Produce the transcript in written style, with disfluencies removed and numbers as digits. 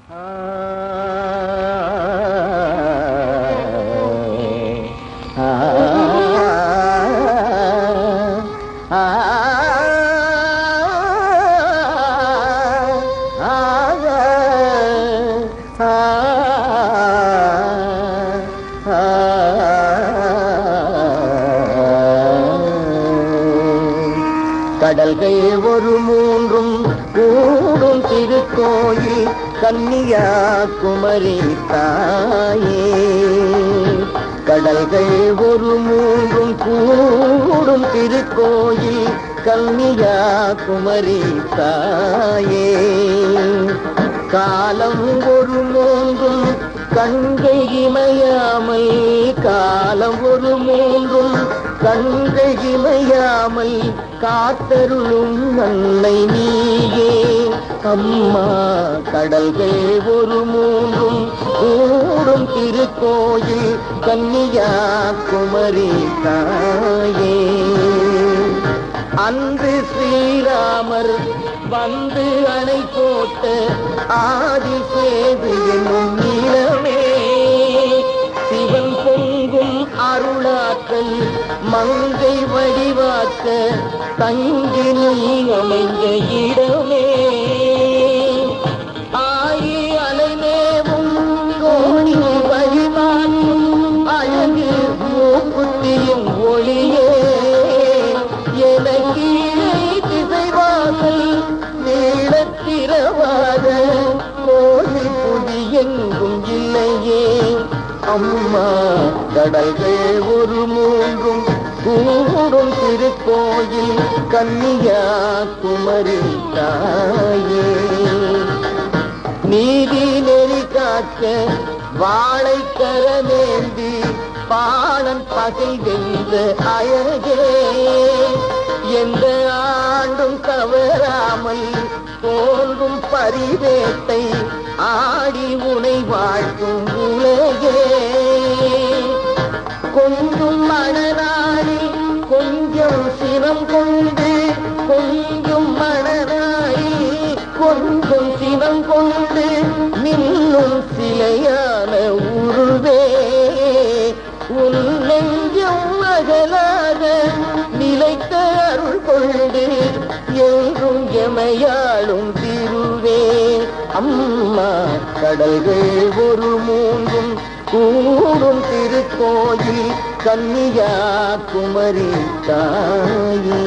கடல்கள் ஒரு மூன்றும் கூடும் திருக்கோயில் கன்னியாகுமரி தாயே. கடல்கள் ஒரு மூன்றும் கூடும் திருக்கோயில் கன்னியாகுமரி தாயே. காலம் ஒரு மூன்றும் கண்கை இமையாமல், காலம் ஒரு மூன்றும் கண்கை இமையாமல் காத்தருளும் அன்னை நீயே அம்மா. கடல்கள் ஒரு மூன்றும் கூடும் திருக்கோயில் கன்னியாகுமரி தாயே. அன்று ஸ்ரீராமர் வந்து அணை போட்ட ஆதி சேது என்னும் நீளமே, சிவன் பொங்கும் அருளாற்றல் மங்கை வடிவாக்க தங்கி நீ அமைந்த இடமே. ஆயி அலைமேவும் கோணி வழிமாற்றும் அழகு மூக்குத்தியும் ஒளியே. எனக்கீழே திசைவாசல் நீளத்திரவாத கோயில் புதி எங்கும் இல்லையே அம்மா. கடல்கள் ஒரு மூன்றும் கூடும் திருக்கோயில் கன்னியாகுமரி தாயே. நீதி நெறி காக்க வாழைக்கரமேந்தி பாலன் பகை வென்ற அழகே. எந்த ஆண்டும் தவறாமல் தோன்றும் பரிவேட்டை ஆடி உனை வாழ்த்தும் உலகே. கொஞ்சம் மணநாளில் கொஞ்சம் சினம் கொண்டு, கொஞ்சம் மணநாளில் கொஞ்சம் சினம் கொண்டு நின்னும் சிலையான உருவே. உன் நெஞ்சம் அகலாத நிலைத்த அருள் கொண்டு என்றும் எமையாளும் திருவே அம்மா. கடல்கள் ஒரு மூன்றும் கூடும் திருக்கோயில் கன்னியாகுமரி தாயே.